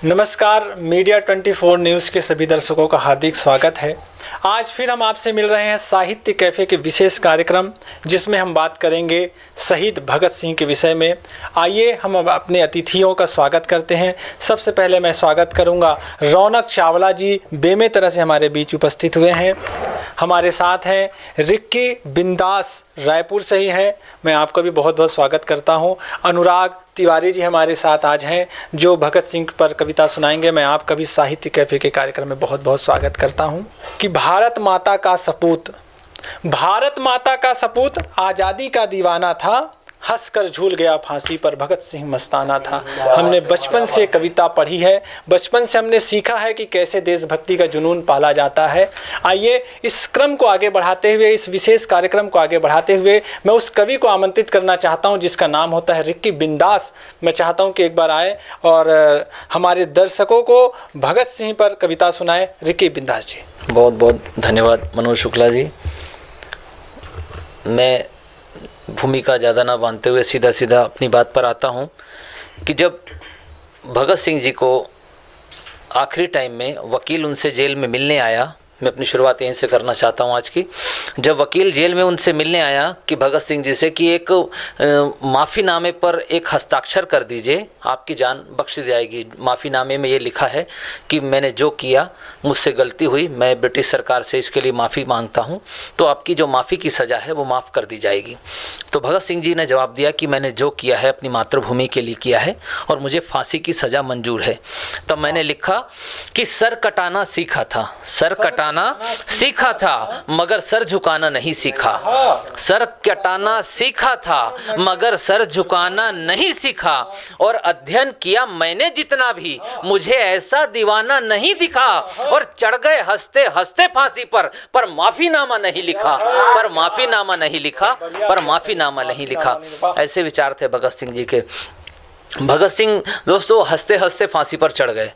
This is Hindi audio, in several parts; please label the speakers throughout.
Speaker 1: नमस्कार, मीडिया 24 न्यूज़ के सभी दर्शकों का हार्दिक स्वागत है। आज फिर हम आपसे मिल रहे हैं साहित्य कैफ़े के विशेष कार्यक्रम, जिसमें हम बात करेंगे शहीद भगत सिंह के विषय में। आइए हम अब अपने अतिथियों का स्वागत करते हैं। सबसे पहले मैं स्वागत करूंगा रौनक चावला जी, बेमे तरह से हमारे बीच उपस्थित हुए हैं। हमारे साथ हैं रिक्की बिंदास, रायपुर से ही हैं, मैं आपका भी बहुत बहुत स्वागत करता हूं। अनुराग तिवारी जी हमारे साथ आज हैं, जो भगत सिंह पर कविता सुनाएंगे। मैं आपका भी साहित्य कैफ़े के कार्यक्रम में बहुत बहुत स्वागत करता हूं। कि भारत माता का सपूत, भारत माता का सपूत आज़ादी का दीवाना था, हंसकर झूल गया फांसी पर भगत सिंह मस्ताना था। हमने बचपन से कविता पढ़ी है, बचपन से हमने सीखा है कि कैसे देशभक्ति का जुनून पाला जाता है। आइए इस क्रम को आगे बढ़ाते हुए, इस विशेष कार्यक्रम को आगे बढ़ाते हुए, मैं उस कवि को आमंत्रित करना चाहता हूं जिसका नाम होता है रिक्की बिंदास। मैं चाहता हूं कि एक बार आए और हमारे दर्शकों को भगत सिंह पर कविता सुनाए। रिक्की बिंदास जी।
Speaker 2: बहुत बहुत धन्यवाद मनोज शुक्ला जी। मैं भूमिका ज़्यादा ना बांधते हुए सीधा सीधा अपनी बात पर आता हूँ कि जब भगत सिंह जी को आखिरी टाइम में वकील उनसे जेल में मिलने आया, मैं अपनी शुरुआत यहीं से करना चाहता हूँ आज की। जब वकील जेल में उनसे मिलने आया कि भगत सिंह जी से कि एक माफ़ीनामे पर एक हस्ताक्षर कर दीजिए, आपकी जान बख्श दी जाएगी। माफ़ीनामे में ये लिखा है कि मैंने जो किया मुझसे गलती हुई, मैं ब्रिटिश सरकार से इसके लिए माफ़ी मांगता हूँ, तो आपकी जो माफ़ी की सज़ा है वो माफ़ कर दी जाएगी। तो भगत सिंह जी ने जवाब दिया कि मैंने जो किया है अपनी मातृभूमि के लिए किया है और मुझे फांसी की सज़ा मंजूर है। तब मैंने लिखा कि सर कटाना सीखा था, सर कटाना सीखा था मगर सर झुकाना नहीं सीखा। सर कटाना सीखा था मगर सर झुकाना नहीं सीखा, और अध्ययन किया मैंने जितना भी, मुझे ऐसा दीवाना नहीं दिखा, और चढ़ गए हंसते हंसते फांसी पर माफीनामा नहीं लिखा, पर माफीनामा नहीं लिखा, पर माफीनामा नहीं लिखा। ऐसे विचार थे भगत सिंह जी के। भगत सिंह दोस्तों हंसते हंसते फांसी पर चढ़ गए।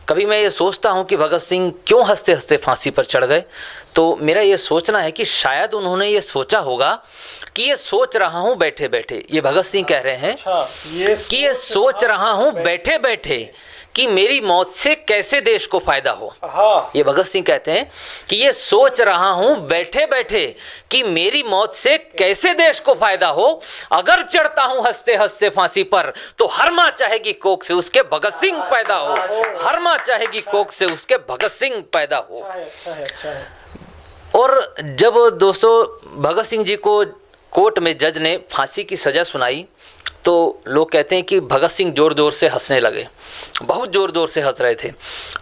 Speaker 2: कभी मैं ये सोचता हूँ कि भगत सिंह क्यों हंसते हंसते फांसी पर चढ़ गए, तो मेरा ये सोचना है कि शायद उन्होंने ये सोचा होगा कि ये सोच रहा हूँ बैठे बैठे, ये भगत सिंह कह रहे हैं कि ये सोच रहा हूँ बैठे बैठे कि मेरी मौत से कैसे देश को फायदा हो। ये भगत सिंह कहते हैं कि ये सोच रहा हूं बैठे बैठे कि मेरी मौत से कैसे देश को फायदा हो। अगर चढ़ता हूं हंसते हंसते फांसी पर, तो हर मां चाहेगी कोख से उसके भगत सिंह पैदा हो, हर मां चाहेगी कोख से उसके भगत सिंह पैदा हो। और जब दोस्तों भगत सिंह जी को कोर्ट में जज ने फांसी की सजा सुनाई, तो लोग कहते हैं कि भगत सिंह जोर जोर से हंसने लगे, बहुत जोर जोर से हंस रहे थे।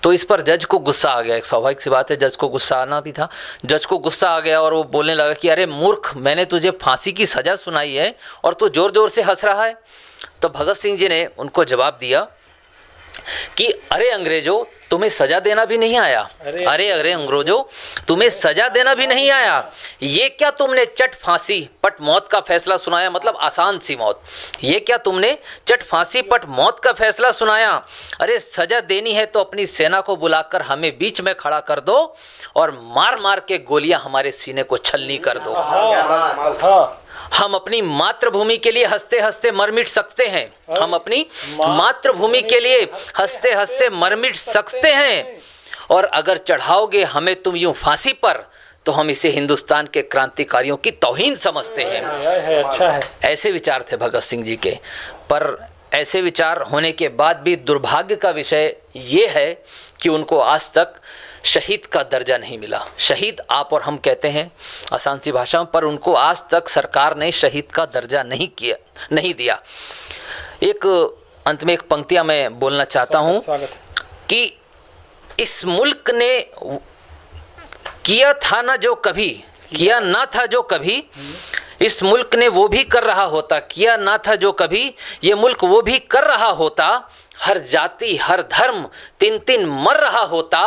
Speaker 2: तो इस पर जज को गुस्सा आ गया। एक स्वाभाविक सी बात है, जज को गुस्सा आना भी था। जज को गुस्सा आ गया और वो बोलने लगा कि अरे मूर्ख, मैंने तुझे फांसी की सज़ा सुनाई है और तू जोर जोर से हंस रहा है। तो भगत सिंह जी ने उनको जवाब दिया कि अरे अंग्रेजों, तुम्हें सजा देना भी नहीं आया। अरे अंग्रेजों, तुम्हें सजा देना भी नहीं आया। ये क्या तुमने चट फांसी पट मौत का फैसला सुनाया, मतलब आसान सी मौत। ये क्या तुमने चट फांसी पट मौत का फैसला सुनाया। अरे सजा देनी है तो अपनी सेना को बुलाकर हमें बीच में खड़ा कर दो और मार मार के गोलियां हमारे सीने को छलनी कर दो। हम अपनी मातृभूमि के लिए हंसते हंसते मर मिट सकते हैं, हम अपनी मातृभूमि के लिए हंसते हंसते मर मिट सकते हैं, और अगर चढ़ाओगे हमें तुम यूं फांसी पर, तो हम इसे हिंदुस्तान के क्रांतिकारियों की तौहीन समझते हैं। अच्छा है। ऐसे विचार थे भगत सिंह जी के। पर ऐसे विचार होने के बाद भी दुर्भाग्य का विषय ये है कि उनको आज तक शहीद का दर्जा नहीं मिला। शहीद आप और हम कहते हैं आसान सी भाषा में, पर उनको आज तक सरकार ने शहीद का दर्जा नहीं दिया। एक अंत में एक पंक्तियां मैं बोलना चाहता हूं कि इस मुल्क ने किया था ना जो कभी, किया ना था जो कभी, इस मुल्क ने वो भी कर रहा होता। किया ना था जो कभी, ये मुल्क वो भी कर रहा होता। हर जाति हर धर्म तीन तीन मर रहा होता।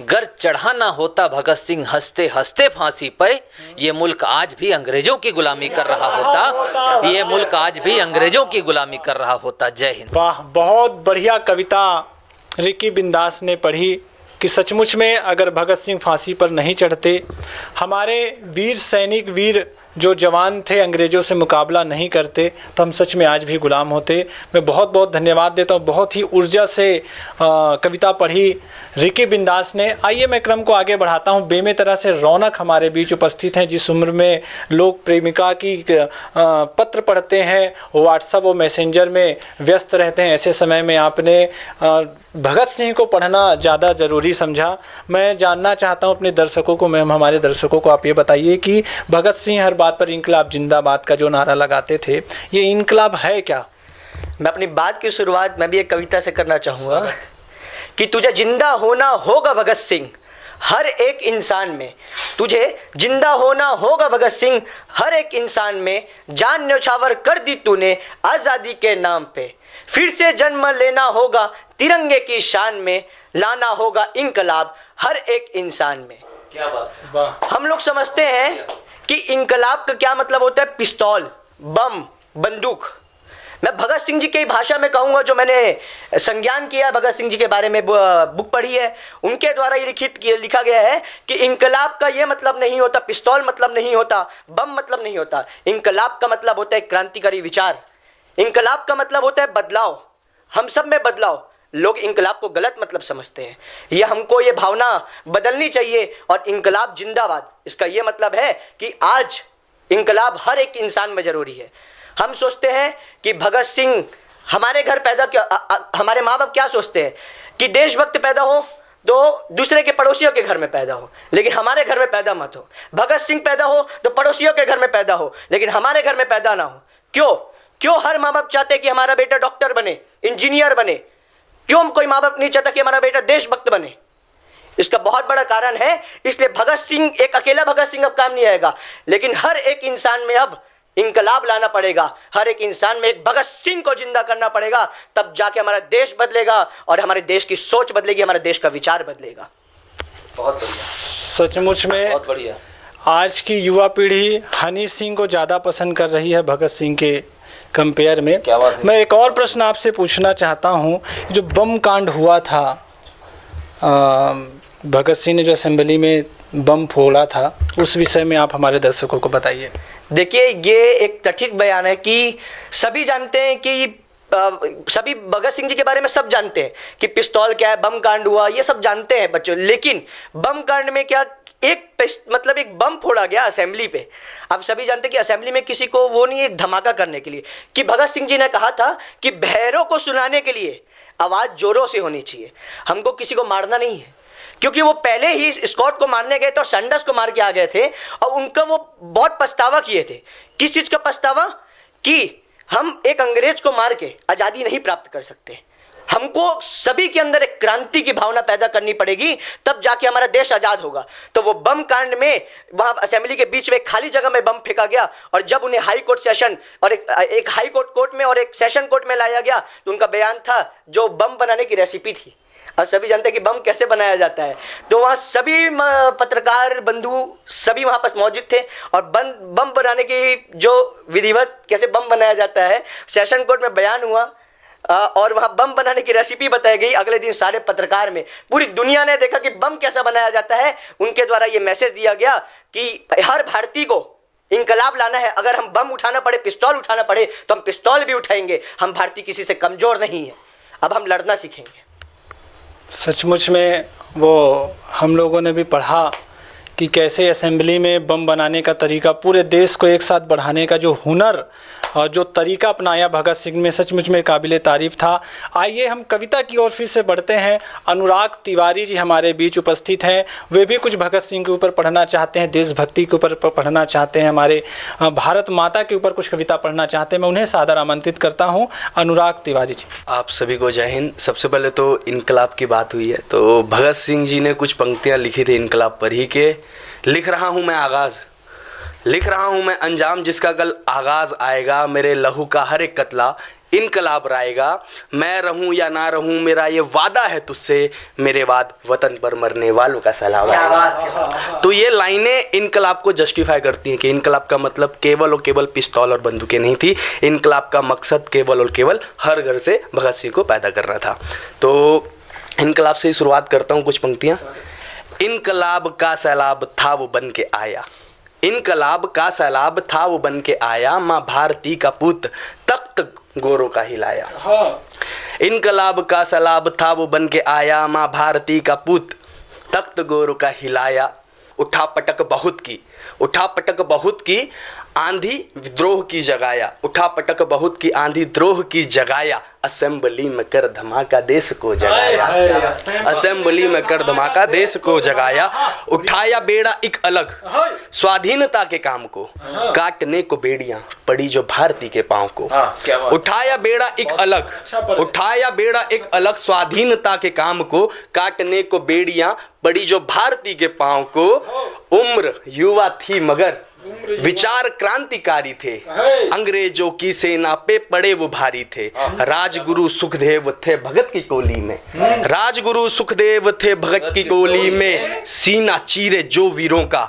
Speaker 2: गर चढ़ा ना होता भगत सिंह हंसते हंसते फांसी पे, ये मुल्क आज भी अंग्रेजों की गुलामी कर रहा होता। ये मुल्क आज भी अंग्रेजों की गुलामी कर रहा होता। जय हिंद।
Speaker 1: वाह, बहुत बढ़िया कविता रिक्की बिंदास ने पढ़ी कि सचमुच में अगर भगत सिंह फांसी पर नहीं चढ़ते, हमारे वीर सैनिक, वीर जो जवान थे अंग्रेज़ों से मुकाबला नहीं करते तो हम सच में आज भी गुलाम होते। मैं बहुत बहुत धन्यवाद देता हूँ। बहुत ही ऊर्जा से कविता पढ़ी रिकी बिंदास ने। आइए मैं क्रम को आगे बढ़ाता हूँ। बेमे तरह से रौनक हमारे बीच उपस्थित हैं। जिस उम्र में लोग प्रेमिका की पत्र पढ़ते हैं, व्हाट्सएप और मैसेंजर में व्यस्त रहते हैं, ऐसे समय में आपने भगत सिंह को पढ़ना ज़्यादा ज़रूरी समझा। मैं जानना चाहता हूँ अपने दर्शकों को, मैं हमारे दर्शकों को आप ये बताइए कि भगत सिंह हर बात पर इनकलाब जिंदाबाद का जो नारा लगाते थे, ये इनकलाब है क्या?
Speaker 3: मैं अपनी बात की शुरुआत मैं भी एक कविता से करना चाहूँगा कि तुझे जिंदा होना होगा भगत सिंह हर एक इंसान में, तुझे जिंदा होना होगा भगत सिंह हर एक इंसान में, जान न्यौछावर कर दी तूने आज़ादी के नाम पे, फिर से जन्म लेना होगा तिरंगे की शान में, लाना होगा इनकलाब हर एक इंसान में।
Speaker 2: क्या बात है, वाह।
Speaker 3: हम लोग समझते हैं कि इनकलाब का क्या मतलब होता है, पिस्तौल, बम, बंदूक। मैं भगत सिंह जी की भाषा में कहूँगा, जो मैंने संज्ञान किया है, भगत सिंह जी के बारे में बुक पढ़ी है, उनके द्वारा ये लिखा गया है कि इनकलाब का ये मतलब नहीं होता, पिस्तौल मतलब नहीं होता, बम मतलब नहीं होता। इनकलाब का मतलब होता है क्रांतिकारी विचार, इनकलाब का मतलब होता है बदलाव, हम सब में बदलाव। लोग इनकलाब को गलत मतलब समझते हैं, ये हमको ये भावना बदलनी चाहिए। और इनकलाब जिंदाबाद, इसका ये मतलब है कि आज इनकलाब हर एक इंसान में ज़रूरी है। हम सोचते हैं कि भगत सिंह हमारे घर पैदा हमारे माँ बाप क्या सोचते हैं कि देशभक्त पैदा हो तो दूसरे के पड़ोसियों के घर में पैदा हो, लेकिन हमारे घर में पैदा मत हो। भगत सिंह पैदा हो तो पड़ोसियों के घर में पैदा हो, लेकिन हमारे घर में पैदा ना हो। क्यों हर माँ बाप चाहते हैं कि हमारा बेटा डॉक्टर बने, इंजीनियर बने? क्यों कोई माँ बाप नहीं चाहता कि हमारा बेटा देशभक्त बने? इसका बहुत बड़ा कारण है। इसलिए भगत सिंह, एक अकेला भगत सिंह अब काम नहीं आएगा, लेकिन हर एक इंसान में अब इनकलाब लाना पड़ेगा। हर एक इंसान में एक भगत सिंह को जिंदा करना पड़ेगा, तब जाके हमारा देश बदलेगा और हमारे देश की सोच बदलेगी, हमारे देश का विचार बदलेगा।
Speaker 2: बहुत बढ़िया,
Speaker 1: सचमुच में
Speaker 2: बहुत बढ़िया।
Speaker 1: आज की युवा पीढ़ी हनी सिंह को ज़्यादा पसंद कर रही है भगत सिंह के कंपेयर में।
Speaker 2: क्या बात है।
Speaker 1: मैं एक और प्रश्न आपसे पूछना चाहता हूँ। जो बम कांड हुआ था, भगत सिंह ने जो असेंबली में बम फोड़ा था, उस विषय में आप हमारे दर्शकों को बताइए।
Speaker 3: देखिए, ये एक कथित बयान है कि सभी जानते हैं कि सभी भगत सिंह जी के बारे में सब जानते हैं कि पिस्तौल क्या है, बम कांड हुआ, ये सब जानते हैं बच्चों। लेकिन बम कांड में क्या, एक बम फोड़ा गया असेंबली पे। आप सभी जानते हैं कि असेंबली में किसी को वो नहीं, एक धमाका करने के लिए, कि भगत सिंह जी ने कहा था कि भैरों को सुनाने के लिए आवाज़ जोरों से होनी चाहिए, हमको किसी को मारना नहीं है। क्योंकि वो पहले ही स्कॉट को मारने गए थे और सैंडर्स को मार के आ गए थे, और उनका वो बहुत पछतावा किए थे। किस चीज़ का पछतावा? कि हम एक अंग्रेज को मार के आज़ादी नहीं प्राप्त कर सकते, हमको सभी के अंदर एक क्रांति की भावना पैदा करनी पड़ेगी, तब जाके हमारा देश आज़ाद होगा। तो वो बम कांड में वहाँ असेंबली के बीच में खाली जगह में बम फेंका गया, और जब उन्हें हाई कोर्ट सेशन और एक हाई कोर्ट में और एक सेशन कोर्ट में लाया गया, तो उनका बयान था जो बम बनाने की रेसिपी थी। और सभी जानते हैं कि बम कैसे बनाया जाता है। तो वहाँ सभी पत्रकार बंधु सभी वहाँ पर मौजूद थे, और बम बनाने की जो विधिवत कैसे बम बनाया जाता है सेशन कोर्ट में बयान हुआ, और वहाँ बम बनाने की रेसिपी बताई गई। अगले दिन सारे पत्रकार में पूरी दुनिया ने देखा कि बम कैसा बनाया जाता है। उनके द्वारा ये मैसेज दिया गया कि हर भारतीय को इनकलाब लाना है। अगर हम बम उठाना पड़े, पिस्तौल उठाना पड़े, तो हम पिस्तौल भी उठाएंगे। हम भारतीय किसी से कमज़ोर नहीं है, अब हम लड़ना सीखेंगे।
Speaker 1: सचमुच में वो हम लोगों ने भी पढ़ा कि कैसे असेंबली में बम बनाने का तरीका, पूरे देश को एक साथ बढ़ाने का जो हुनर और जो तरीका अपनाया भगत सिंह में, सचमुच में काबिले तारीफ़ था। आइए हम कविता की ओर फिर से बढ़ते हैं। अनुराग तिवारी जी हमारे बीच उपस्थित हैं। वे भी कुछ भगत सिंह के ऊपर पढ़ना चाहते हैं, देशभक्ति के ऊपर पढ़ना चाहते हैं, हमारे भारत माता के ऊपर कुछ कविता पढ़ना चाहते हैं। मैं उन्हें सादर आमंत्रित करता हूँ। अनुराग तिवारी जी।
Speaker 4: आप सभी को जय हिंद। सबसे पहले तो इनकलाब की बात हुई है, तो भगत सिंह जी ने कुछ पंक्तियाँ लिखी थी इनकलाब पर ही के, लिख रहा हूँ मैं आगाज़, लिख रहा हूँ मैं अंजाम, जिसका कल आगाज़ आएगा, मेरे लहू का हर एक कतला इनकलाब राएगा। मैं रहूँ या ना रहूँ, मेरा ये वादा है तुझसे, मेरे बाद वतन पर मरने वालों का सलाम आएगा। तो ये लाइनें इनकलाब को जस्टिफाई करती हैं कि इनकलाब का मतलब केवल और केवल पिस्तौल और बंदूकें नहीं थी। इनकलाब का मकसद केवल और केवल हर घर से भगत सिंह को पैदा करना था। तो इनकलाब से ही शुरुआत करता हूँ कुछ पंक्तियाँ। इनकलाब का सैलाब था वो बन के आया, इनकलाब का सैलाब था वो बन के आया, माँ भारती का पूत तख्त गोरों का हिलाया।
Speaker 1: हाँ।
Speaker 4: इनकलाब का सैलाब था वो बन के आया, माँ भारती का पूत तख्त गोरों का हिलाया। उठा पटक बहुत की, उठा पटक बहुत की, आंधी विद्रोह की जगाया। उठा पटक बहुत की, आंधी द्रोह की जगाया। असेंबली में कर धमाका देश को जगाया। असेंबली में कर धमाका देश को जगाया। उठाया बेड़ा एक अलग स्वाधीनता के काम को, काटने को बेड़ियां पड़ी जो भारती के पांव को। उठाया बेड़ा एक अलग, उठाया बेड़ा एक अलग स्वाधीनता के काम को, काटने को बेड़ियां पड़ी जो भारती के पांव को। उम्र युवा थी मगर विचार क्रांतिकारी थे, अंग्रेजों की सेना पे पड़े वो भारी थे। राजगुरु सुखदेव थे भगत की कोली में, राजगुरु सुखदेव थे भगत की कोली में। सीना चीरे जो वीरों का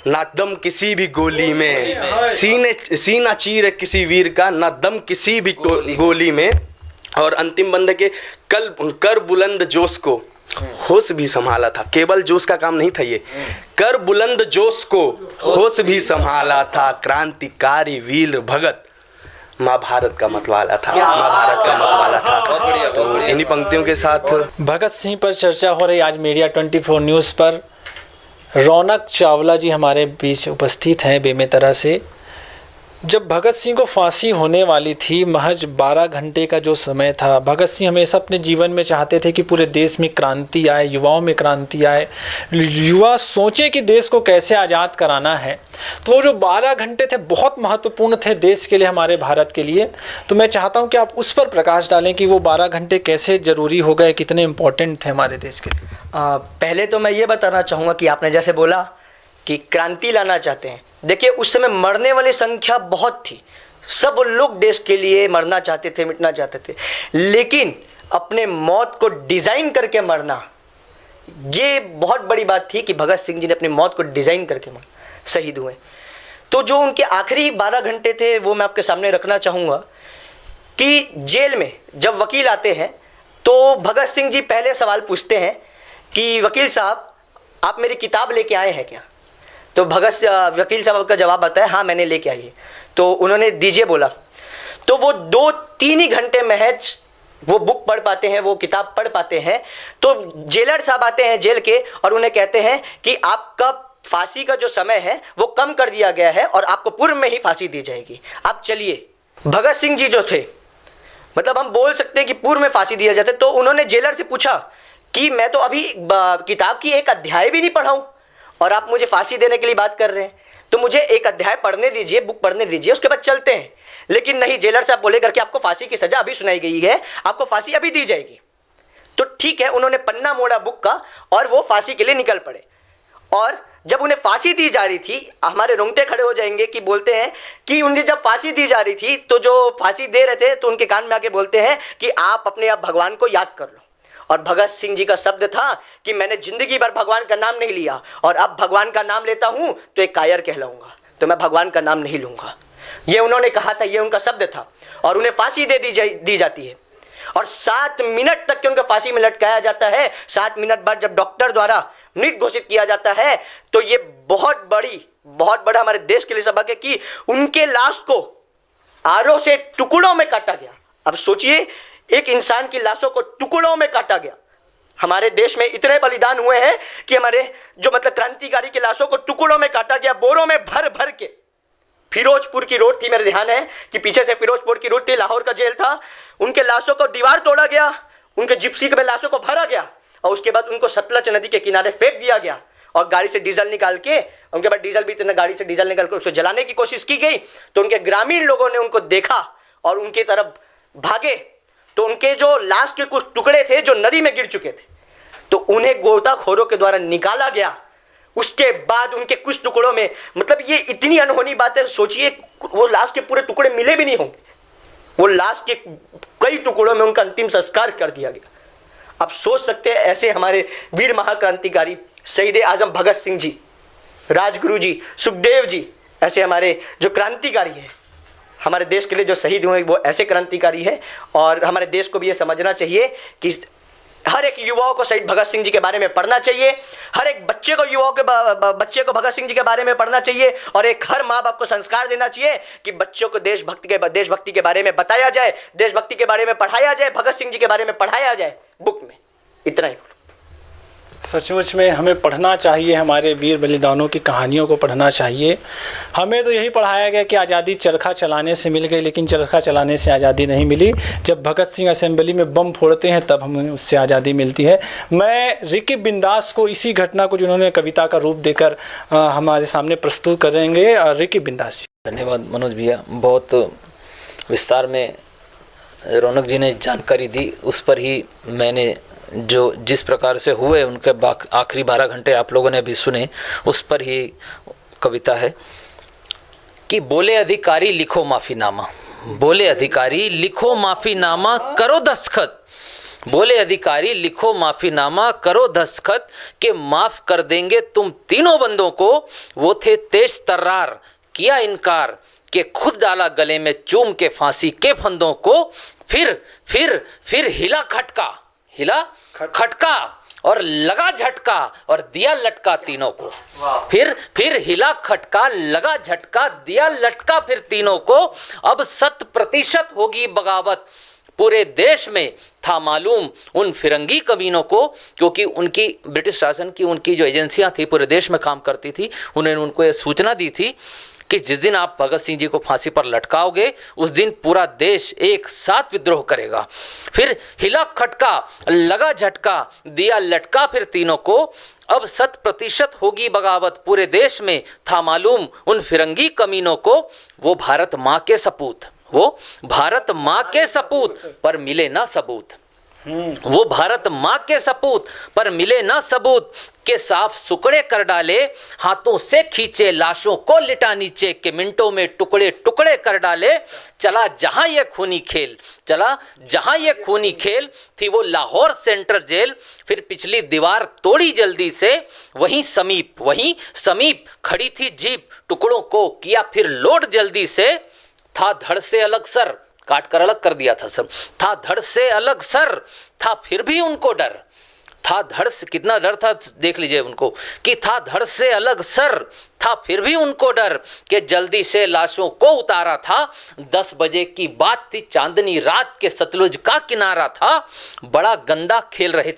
Speaker 4: ना दम किसी भी गोली में, सीना चीरे किसी वीर का ना दम किसी भी गोली में। और अंतिम बंदे के कल कर बुलंद जोश को होश भी संभाला था। केवल जोश का काम नहीं था ये, कर बुलंद जोश को होश भी संभाला था। क्रांतिकारी वीर भगत माँ भारत का मतवाला था, माँ भारत का मतवाला था। तो इन्हीं पंक्तियों के साथ
Speaker 1: भगत सिंह पर चर्चा हो रही आज मीडिया 24 न्यूज़ पर। रौनक चावला जी हमारे बीच उपस्थित हैं बेमेतरा से। जब भगत सिंह को फांसी होने वाली थी, महज 12 घंटे का जो समय था, भगत सिंह हमेशा अपने जीवन में चाहते थे कि पूरे देश में क्रांति आए, युवाओं में क्रांति आए, युवा सोचें कि देश को कैसे आज़ाद कराना है। तो वो जो 12 घंटे थे बहुत महत्वपूर्ण थे देश के लिए, हमारे भारत के लिए। तो मैं चाहता हूँ कि आप उस पर प्रकाश डालें कि वो 12 घंटे कैसे ज़रूरी हो गए, कितने इम्पोर्टेंट थे हमारे देश के लिए।
Speaker 3: पहले तो मैं ये बताना चाहूँगा कि आपने जैसे बोला कि क्रांति लाना चाहते हैं, देखिए उस समय मरने वाली संख्या बहुत थी। सब लोग देश के लिए मरना चाहते थे, मिटना चाहते थे, लेकिन अपने मौत को डिज़ाइन करके मरना, ये बहुत बड़ी बात थी कि भगत सिंह जी ने अपनी मौत को डिज़ाइन करके शहीद हुए। तो जो उनके आखिरी 12 घंटे थे वो मैं आपके सामने रखना चाहूँगा कि जेल में जब वकील आते हैं तो भगत सिंह जी पहले सवाल पूछते हैं कि वकील साहब आप मेरी किताब लेके आए हैं क्या? तो वकील साहब का जवाब आता है हाँ मैंने लेके आई है। तो उन्होंने दीजिए बोला। तो वो 2-3 ही घंटे महज वो बुक पढ़ पाते हैं, वो किताब पढ़ पाते हैं। तो जेलर साहब आते हैं जेल के और उन्हें कहते हैं कि आपका फांसी का जो समय है वो कम कर दिया गया है और आपको पूर्व में ही फांसी दी जाएगी, आप चलिए। भगत सिंह जी जो थे, मतलब हम बोल सकते हैं कि पूर्व में फांसी दिया जाता। तो उन्होंने जेलर से पूछा कि मैं तो अभी किताब की एक अध्याय भी नहीं पढ़ा हूँ और आप मुझे फांसी देने के लिए बात कर रहे हैं, तो मुझे एक अध्याय पढ़ने दीजिए, बुक पढ़ने दीजिए, उसके बाद चलते हैं। लेकिन नहीं, जेलर साहब बोले करके आपको फांसी की सज़ा अभी सुनाई गई है, आपको फांसी अभी दी जाएगी। तो ठीक है, उन्होंने पन्ना मोड़ा बुक का और वो फांसी के लिए निकल पड़े। और जब उन्हें फांसी दी जा रही थी, हमारे रोंगटे खड़े हो जाएंगे कि बोलते हैं कि उन्हें जब फांसी दी जा रही थी तो जो फांसी दे रहे थे तो उनके कान में आके बोलते हैं कि आप अपने आप भगवान को याद कर लो। और भगत सिंह जी का शब्द था कि मैंने जिंदगी भर भगवान का नाम नहीं लिया और अब भगवान का नाम लेता हूं तो एक कायर कहलाऊंगा, तो मैं भगवान का नाम नहीं लूंगा। ये उन्होंने कहा था, ये उनका शब्द था। और उन्हें फांसी दे दी जाती है और 7 मिनट तक के उनको फांसी में लटकाया जाता है। 7 मिनट बाद जब डॉक्टर द्वारा मृत घोषित किया जाता है तो ये बहुत बड़ा हमारे देश के लिए सबक है कि उनके लाश को आरों से टुकड़ों में काटा गया। अब सोचिए, एक इंसान की लाशों को टुकड़ों में काटा गया। हमारे देश में इतने बलिदान हुए हैं कि हमारे जो मतलब क्रांतिकारी की लाशों को टुकड़ों में काटा गया, बोरों में भर भर के। फिरोजपुर की रोड थी, मेरे ध्यान है कि पीछे से फिरोजपुर की रोड थी, लाहौर का जेल था। उनके लाशों को दीवार तोड़ा गया, उनके जिप्सी में लाशों को भरा गया और उसके बाद उनको सतलज नदी के किनारे फेंक दिया गया और गाड़ी से डीजल निकाल के, उनके बाद डीजल भी इतना, गाड़ी से डीजल निकाल कर उसको जलाने की कोशिश की गई। तो उनके ग्रामीण लोगों ने उनको देखा और उनकी तरफ भागे तो उनके जो लाश के कुछ टुकड़े थे जो नदी में गिर चुके थे, तो उन्हें गोताखोरों के द्वारा निकाला गया। उसके बाद उनके कुछ टुकड़ों में, मतलब ये इतनी अनहोनी बात है, सोचिए वो लाश के पूरे टुकड़े मिले भी नहीं होंगे, वो लाश के कई टुकड़ों में उनका अंतिम संस्कार कर दिया गया। आप सोच सकते हैं, ऐसे हमारे वीर महाक्रांतिकारी शहीद आजम भगत सिंह जी, राजगुरु जी, सुखदेव जी, ऐसे हमारे जो क्रांतिकारी हैं, हमारे देश के लिए जो शहीद हुए, वो ऐसे क्रांतिकारी है। और हमारे देश को भी ये समझना चाहिए कि हर एक युवाओं को शहीद भगत सिंह जी के बारे में पढ़ना चाहिए, हर एक बच्चे को बच्चे को भगत सिंह जी के बारे में पढ़ना चाहिए, और एक हर माँ बाप को संस्कार देना चाहिए कि बच्चों को देशभक्ति के बारे में बताया जाए, देशभक्ति के बारे में पढ़ाया जाए, भगत सिंह जी के बारे में पढ़ाया जाए बुक में। इतना ही।
Speaker 1: सचमुच में हमें पढ़ना चाहिए, हमारे वीर बलिदानों की कहानियों को पढ़ना चाहिए। हमें तो यही पढ़ाया गया कि आज़ादी चरखा चलाने से मिल गई, लेकिन चरखा चलाने से आज़ादी नहीं मिली। जब भगत सिंह असेंबली में बम फोड़ते हैं तब हमें उससे आज़ादी मिलती है। मैं रिकी बिंदास को इसी घटना को जिन्होंने कविता का रूप देकर हमारे सामने प्रस्तुत करेंगे। रिकी बिंदास जी।
Speaker 2: धन्यवाद मनोज भैया, बहुत विस्तार में रौनक जी ने जानकारी दी। उस पर ही मैंने जो जिस प्रकार से हुए उनके आखिरी 12 घंटे आप लोगों ने अभी सुने, उस पर ही कविता है कि बोले अधिकारी लिखो माफ़ीनामा, बोले अधिकारी लिखो माफ़ीनामा करो दस्तखत, बोले अधिकारी लिखो माफ़ीनामा करो दस्तखत के माफ़ कर देंगे तुम तीनों बंदों को। वो थे तेज तर्रार किया इनकार के खुद डाला गले में चूम के फांसी के फंदों को। फिर हिला खटका और लगा झटका और दिया लटका तीनों को। फिर हिला खटका लगा झटका दिया लटका फिर तीनों को। अब 100% होगी बगावत पूरे देश में था मालूम उन फिरंगी कमीनों को, क्योंकि उनकी ब्रिटिश शासन की उनकी जो एजेंसियां थी पूरे देश में काम करती थी, उन्होंने उनको ये सूचना दी थी कि जिस दिन आप भगत सिंह जी को फांसी पर लटकाओगे उस दिन पूरा देश एक साथ विद्रोह करेगा। फिर हिला खटका लगा झटका दिया लटका फिर तीनों को। अब 100% होगी बगावत पूरे देश में था मालूम उन फिरंगी कमीनों को। वो भारत माँ के सपूत, वो भारत माँ के सपूत पर मिले ना सबूत, वो भारत माँ के सपूत पर मिले ना सबूत के साफ सुकड़े कर डाले। हाथों से खींचे लाशों को लिटा नीचे के मिनटों में टुकड़े टुकड़े कर डाले। चला जहां ये खूनी खेल थी वो लाहौर सेंट्रल जेल। फिर पिछली दीवार तोड़ी जल्दी से वहीं समीप खड़ी थी जीप। टुकड़ों को किया फिर लोड जल्दी से। था धड़ से अलग सर, काट कर अलग कर दिया था सब। था धड़ से अलग सर था फिर भी उनको डर। था धड़ से कितना डर था देख लीजिए उनको, कि था धड़ से अलग सर था फिर भी उनको डर कि जल्दी से लाशों को उतारा था। 10 बजे की बात थी, चांदनी रात के सतलुज का किनारा था। बड़ा गंदा खेल रहे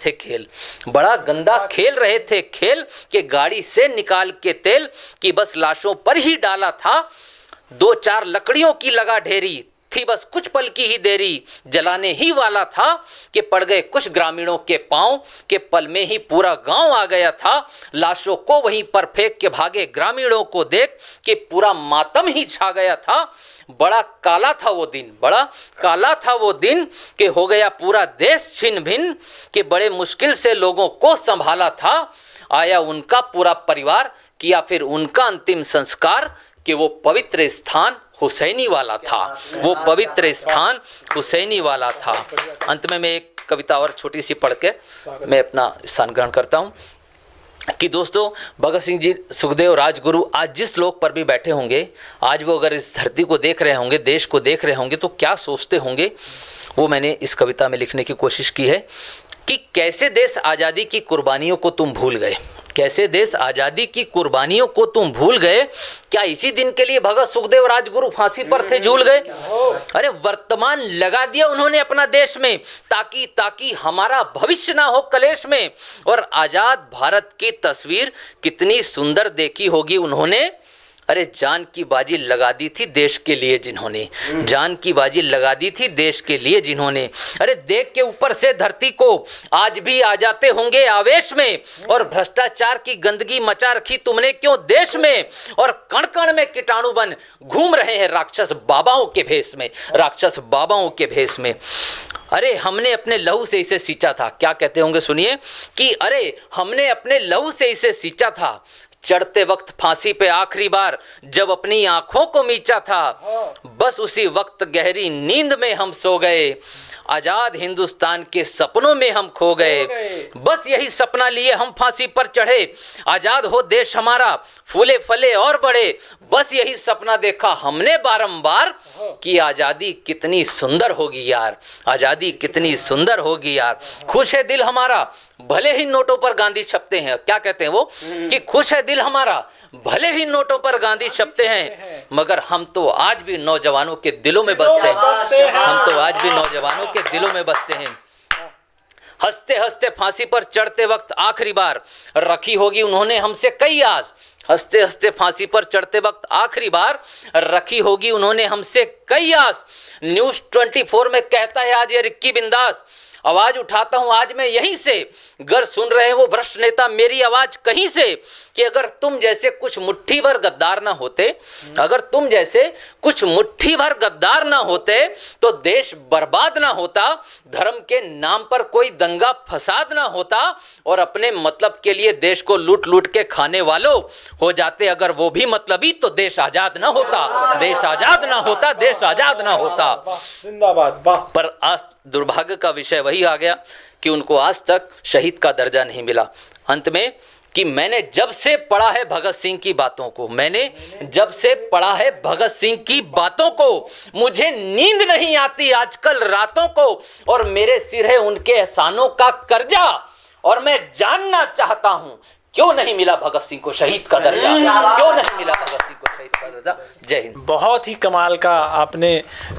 Speaker 2: थे खेल कि गाड़ी से निकाल के तेल कि बस लाशों पर ही डाला था। 2-4 लकड़ियों की लगा ढेरी थी बस कुछ पल की ही देरी। जलाने ही वाला था कि पड़ गए कुछ ग्रामीणों के पांव के पल में ही पूरा गांव आ गया था। लाशों को वहीं पर फेंक के भागे ग्रामीणों को देख कि पूरा मातम ही छा गया था। बड़ा काला था वो दिन कि हो गया पूरा देश छिन्न भिन्न कि बड़े मुश्किल से लोगों को संभाला था। आया उनका पूरा परिवार किया फिर उनका अंतिम संस्कार कि वो पवित्र स्थान हुसैनी वाला था। अंत में मैं एक कविता और छोटी सी पढ़ के मैं अपना स्थान ग्रहण करता हूँ कि दोस्तों, भगत सिंह जी, सुखदेव, राजगुरु आज जिस लोक पर भी बैठे होंगे, आज वो अगर इस धरती को देख रहे होंगे, देश को देख रहे होंगे, तो क्या सोचते होंगे, वो मैंने इस कविता में लिखने की कोशिश की है कि कैसे देश आज़ादी की कुर्बानियों को तुम भूल गए, कैसे देश आज़ादी की कुर्बानियों को तुम भूल गए। क्या इसी दिन के लिए भगत, सुखदेव, राजगुरु फांसी पर थे, झूल गए? अरे वर्तमान लगा दिया उन्होंने अपना देश में ताकि हमारा भविष्य ना हो कलेश में। और आज़ाद भारत की तस्वीर कितनी सुंदर देखी होगी उन्होंने। अरे जान की बाजी लगा दी थी देश के लिए जिन्होंने, जान की बाजी लगा दी थी देश के लिए जिन्होंने। अरे देख के ऊपर से धरती को आज भी आ जाते होंगे आवेश में। और भ्रष्टाचार की गंदगी मचा रखी तुमने क्यों देश में। और कण कण में कीटाणु बन घूम रहे हैं राक्षस बाबाओं के भेष में, अरे हमने अपने लहू से इसे सींचा था। क्या कहते होंगे सुनिए कि अरे हमने अपने लहू से इसे सींचा था। चढ़ते वक्त फांसी पे आखिरी बार जब अपनी आंखों को मींचा था, बस उसी वक्त गहरी नींद में हम सो गए। आजाद हिंदुस्तान के सपनों में हम खो गए। बस यही सपना लिए हम फांसी पर चढ़े। आजाद हो देश हमारा, फूले फले और बड़े, बस यही सपना देखा हमने बारंबार कि आज़ादी कितनी सुंदर होगी यार, आज़ादी कितनी सुंदर होगी यार। खुश है दिल हमारा भले ही नोटों पर गांधी छपते हैं, क्या कहते हैं वो, कि खुश है दिल हमारा भले ही नोटों पर गांधी छपते हैं, मगर हम तो आज भी नौजवानों के दिलों में बसते हैं, हम तो आज भी नौजवानों के दिलों में बसते हैं। हंसते हंसते फांसी पर चढ़ते वक्त आखिरी बार रखी होगी उन्होंने हमसे कई आस, हंसते हंसते फांसी पर चढ़ते वक्त आखिरी बार रखी होगी उन्होंने हमसे कई आस। न्यूज़ 24 में कहता है आज ये रिक्की बिंदास, आवाज उठाता हूं आज मैं यहीं से, अगर सुन रहे हैं वो भ्रष्ट नेता मेरी आवाज कहीं से, कि अगर तुम जैसे कुछ मुट्ठी भर गद्दार ना होते, अगर तुम जैसे कुछ मुट्ठी भर गद्दार ना होते तो देश बर्बाद ना होता, धर्म के नाम पर कोई दंगा फसाद ना होता, और अपने मतलब के लिए देश को लूट लूट के खाने वालों हो जाते अगर वो भी मतलबी, तो देश आजाद ना होता, देश आजाद ना होता, देश आजाद ना होता।
Speaker 1: जिंदाबाद। वाह।
Speaker 2: पर आज दुर्भाग्य का विषय वही आ गया कि उनको आज तक शहीद का दर्जा नहीं मिला। अंत में कि मैंने जब से पढ़ा है भगत सिंह की बातों को, मैंने जब से पढ़ा है भगत सिंह की बातों को, मुझे नींद नहीं आती आजकल रातों को, और मेरे सिर है उनके एहसानों का कर्जा, और मैं जानना चाहता हूं क्यों नहीं मिला भगत सिंह को शहीद का दर्जा, क्यों नहीं मिला भगत सिंह को शहीद का दर्जा। जय हिंद।
Speaker 1: बहुत ही कमाल का आपने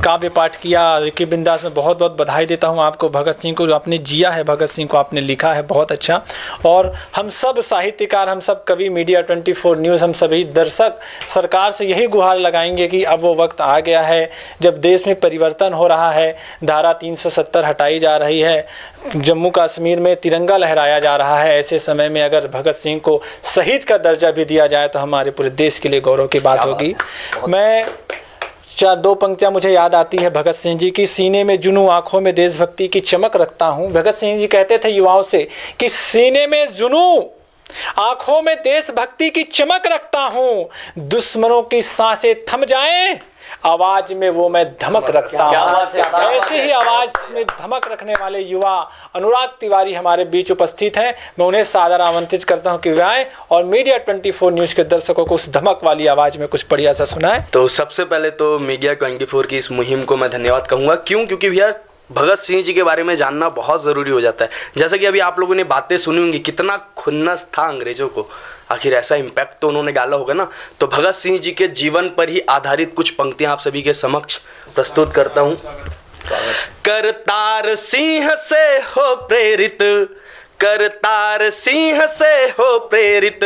Speaker 1: काव्य पाठ किया रिक्की बिंदास, में बहुत बहुत बधाई देता हूं आपको। भगत सिंह को जो आपने जिया है, भगत सिंह को आपने लिखा है, बहुत अच्छा। और हम सब साहित्यकार, हम सब कवि, मीडिया 24 न्यूज़, हम सभी दर्शक सरकार से यही गुहार लगाएंगे कि अब वो वक्त आ गया है जब देश में परिवर्तन हो रहा है, धारा 370 हटाई जा रही है, जम्मू कश्मीर में तिरंगा लहराया जा रहा है। ऐसे समय में अगर भगत सिंह को शहीद का दर्जा भी दिया जाए तो हमारे पूरे देश के लिए गौरव की बात होगी। मैं दो पंक्तियां मुझे याद आती है भगत सिंह जी की। सीने में जुनूं, आंखों में देशभक्ति की चमक रखता हूं। भगत सिंह जी कहते थे युवाओं से कि सीने में जुनूं, आंखों में देशभक्ति की चमक रखता हूं, दुश्मनों की सांसें थम जाएं, आवाज में वो मैं धमक रखता हूं। ऐसे ही आवाज में धमक रखने वाले युवा अनुराग तिवारी हमारे बीच उपस्थित हैं। मैं उन्हें सादर आमंत्रित करता हूं कि वे आएं और मीडिया 24 न्यूज़ के दर्शकों को उस धमक वाली आवाज में कुछ बढ़िया सा सुनाएं।
Speaker 4: तो सबसे पहले तो मीडिया 24 की इस मुहिम को मैं धन्यवाद कहूँगा। क्योंकि भैया भगत सिंह जी के बारे में जानना बहुत ज़रूरी हो जाता है। जैसा कि अभी आप लोगों ने बातें सुनी होंगी, कितना खुन्नस था अंग्रेज़ों को, आखिर ऐसा इम्पैक्ट तो उन्होंने डाला होगा ना। तो भगत सिंह जी के जीवन पर ही आधारित कुछ पंक्तियां आप सभी के समक्ष प्रस्तुत करता हूं। करतार सिंह से हो प्रेरित, करतार सिंह से हो प्रेरित,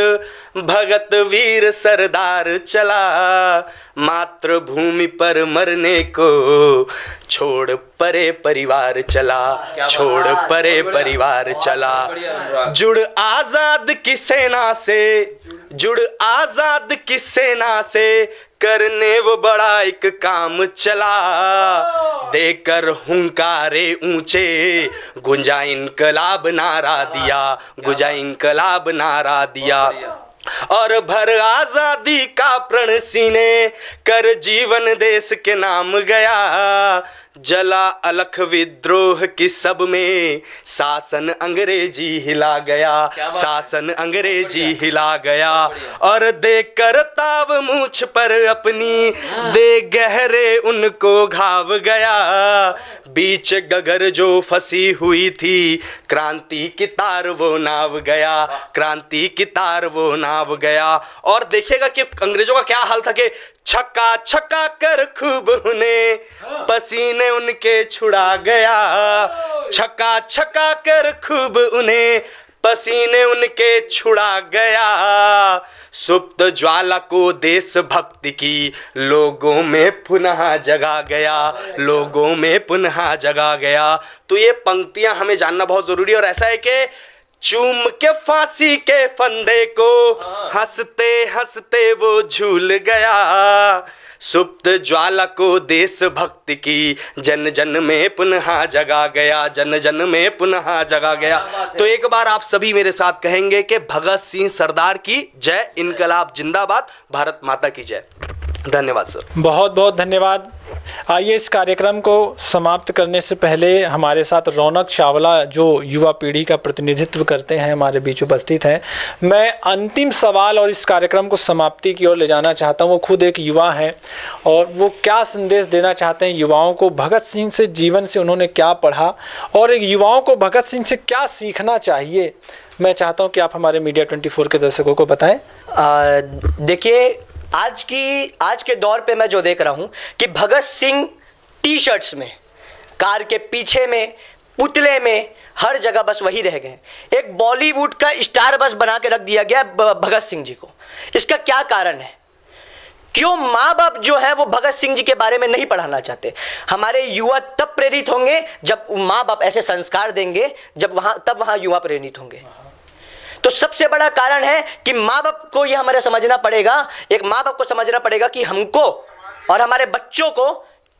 Speaker 4: भगत वीर सरदार चला, मातृभूमि पर मरने को छोड़ परे परिवार चला, छोड़ परे परिवार चला। जुड़ आजाद की सेना से, जुड़ आजाद की सेना से, करने वो बड़ा एक काम चला, देकर हुंकारे ऊंचे, गुंजा इनकलाब नारा दिया, गुंजा इनकलाब नारा दिया। और भर आजादी का प्रण सीने, कर जीवन देश के नाम गया, जला अलख विद्रोह की सब में, शासन अंग्रेजी हिला गया, शासन अंग्रेजी हिला गया। और दे कर ताव मूछ पर अपनी, दे गहरे उनको घाव गया, बीच गगर जो फंसी हुई थी, क्रांति की तार वो नाव गया, क्रांति की तार वो नाव गया। और देखिएगा कि अंग्रेजों का क्या हाल था कि छक्का छक्का कर खूब उन्हें पसीने उनके छुड़ा गया, छक्का छक्का कर खूब उन्हें पसीने उनके छुड़ा गया। सुप्त ज्वाला को देशभक्ति की लोगों में पुनः जगा गया, लोगों में पुनः जगा गया। तो ये पंक्तियां हमें जानना बहुत जरूरी है। और ऐसा है कि चूम के फांसी के फंदे को हंसते हंसते वो झूल गया, सुप्त ज्वाला को देशभक्ति की जन जन में पुनः जगा गया, जन जन में पुनः जगा गया। तो एक बार आप सभी मेरे साथ कहेंगे कि भगत सिंह सरदार की जय, इनकलाब जिंदाबाद, भारत माता की जय। धन्यवाद सर।
Speaker 1: बहुत बहुत धन्यवाद। आइए इस कार्यक्रम को समाप्त करने से पहले हमारे साथ रौनक चावला जो युवा पीढ़ी का प्रतिनिधित्व करते हैं हमारे बीच उपस्थित हैं। मैं अंतिम सवाल और इस कार्यक्रम को समाप्ति की ओर ले जाना चाहता हूं। वो खुद एक युवा हैं और वो क्या संदेश देना चाहते हैं युवाओं को, भगत सिंह से जीवन से उन्होंने क्या पढ़ा और एक युवाओं को भगत सिंह से क्या सीखना चाहिए। मैं चाहता हूँ कि आप हमारे मीडिया 24 के दर्शकों को बताएं।
Speaker 3: देखिए, आज के दौर पे मैं जो देख रहा हूं कि भगत सिंह टी शर्ट्स में, कार के पीछे में, पुतले में, हर जगह बस वही रह गए। एक बॉलीवुड का स्टार बस बना के रख दिया गया भगत सिंह जी को। इसका क्या कारण है? क्यों माँ बाप जो है वो भगत सिंह जी के बारे में नहीं पढ़ाना चाहते? हमारे युवा तब प्रेरित होंगे जब माँ बाप ऐसे संस्कार देंगे, तब वहां युवा प्रेरित होंगे। तो सबसे बड़ा कारण है कि माँ बाप को यह हमारे समझना पड़ेगा, एक माँ बाप को समझना पड़ेगा कि हमको और हमारे बच्चों को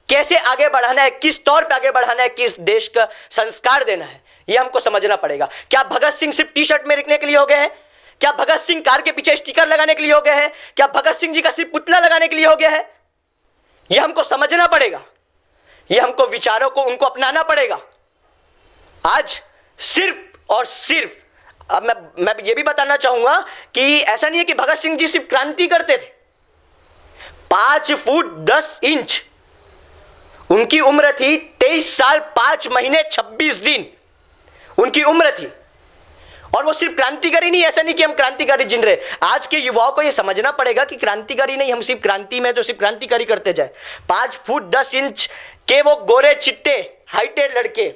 Speaker 3: कैसे आगे बढ़ाना है, किस तौर पे आगे बढ़ाना है, किस देश का संस्कार देना है, यह हमको समझना पड़ेगा। क्या भगत सिंह सिर्फ टी शर्ट में रखने के लिए हो गए हैं? क्या भगत सिंह कार के पीछे स्टिकर लगाने के लिए हो गए हैं? क्या भगत सिंह जी का सिर्फ पुतला लगाने के लिए हो गया है? यह हमको समझना पड़ेगा, यह हमको विचारों को उनको अपनाना पड़ेगा। आज सिर्फ और सिर्फ अब मैं ये भी बताना चाहूंगा कि ऐसा नहीं है कि भगत सिंह जी सिर्फ क्रांति करते थे। 5 फुट 10 इंच उनकी उम्र थी, 23 साल 5 महीने 26 दिन उनकी उम्र थी। और वो सिर्फ क्रांतिकारी नहीं, ऐसा नहीं कि हम क्रांतिकारी जिन रहे। आज के युवाओं को ये समझना पड़ेगा कि क्रांतिकारी नहीं, हम सिर्फ क्रांति में तो सिर्फ क्रांतिकारी करते जाए। 5 फुट 10 इंच के वो गोरे चिट्टे हाइटेड लड़के।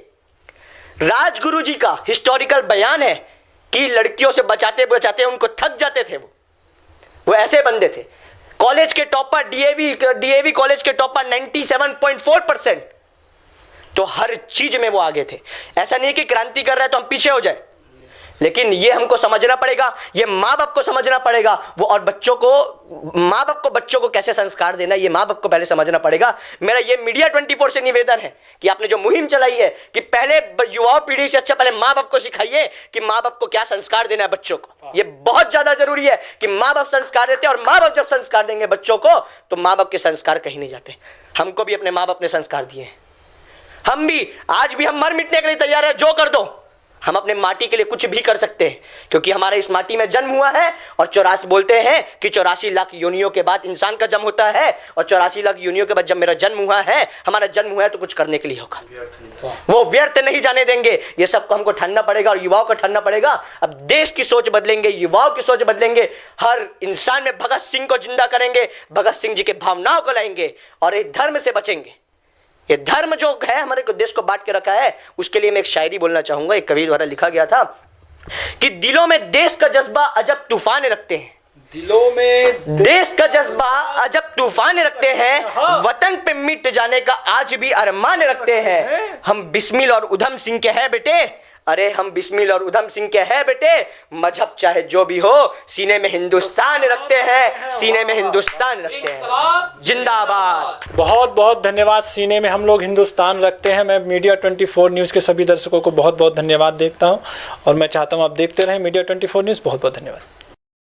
Speaker 3: राजगुरु जी का हिस्टोरिकल बयान है कि लड़कियों से बचाते बचाते उनको थक जाते थे। वो ऐसे बंदे थे। कॉलेज के टॉपर, डीएवी कॉलेज के टॉपर 97.4%। तो हर चीज में वो आगे थे। ऐसा नहीं कि क्रांति कर रहा है तो हम पीछे हो जाए, लेकिन ये हमको समझना पड़ेगा, ये माँ बाप को समझना पड़ेगा। वो और बच्चों को, माँ बाप को बच्चों को कैसे संस्कार देना, ये माँ बाप को पहले समझना पड़ेगा। मेरा ये मीडिया 24 से निवेदन है कि आपने जो मुहिम चलाई है कि पहले युवा पीढ़ी से अच्छा पहले माँ बाप को सिखाइए कि माँ बाप को क्या संस्कार देना है बच्चों को। ये बहुत ज्यादा जरूरी है कि माँ बाप संस्कार देते हैं, और माँ बाप जब संस्कार देंगे बच्चों को तो माँ बाप के संस्कार कहीं नहीं जाते। हमको भी अपने माँ बाप ने संस्कार दिए हैं। हम भी आज भी हम मर मिटने के लिए तैयार है, जो कर दो। हम अपने माटी के लिए कुछ भी कर सकते हैं, क्योंकि हमारा इस माटी में जन्म हुआ है। और 84 बोलते हैं कि 84 लाख योनियों के बाद इंसान का जन्म होता है, और 84 लाख योनियों के बाद जब मेरा जन्म हुआ है, हमारा जन्म हुआ है, तो कुछ करने के लिए होगा। वो व्यर्थ नहीं जाने देंगे। ये सबको हमको ठानना पड़ेगा और युवाओं को ठानना पड़ेगा। अब देश की सोच बदलेंगे, युवाओं की सोच बदलेंगे, हर इंसान में भगत सिंह को जिंदा करेंगे, भगत सिंह जी के भावनाओं को लाएंगे और एक धर्म से बचेंगे। ये धर्म जो है हमारे को देश को बांट के रखा है, उसके लिए मैं एक शायरी बोलना चाहूंगा। एक कवि द्वारा लिखा गया था कि दिलों में देश का जज्बा अजब तूफान रखते हैं,
Speaker 1: दिलों में
Speaker 3: देश का जज्बा अजब तूफान रखते हैं, वतन पे मिट जाने का आज भी अरमान रखते हैं। हम बिस्मिल और उधम सिंह के हैं बेटे, अरे हम बिस्मिल और उधम सिंह के हैं बेटे। मजहब चाहे जो भी हो, सीने में हिंदुस्तान रखते हैं, सीने में हिंदुस्तान रखते हैं। जिंदाबाद।
Speaker 1: बहुत बहुत धन्यवाद। सीने में हम लोग हिंदुस्तान रखते हैं। मैं मीडिया 24 न्यूज़ के सभी दर्शकों को बहुत बहुत धन्यवाद देता हूं और मैं चाहता हूं आप देखते रहें मीडिया 24 न्यूज़। बहुत बहुत धन्यवाद।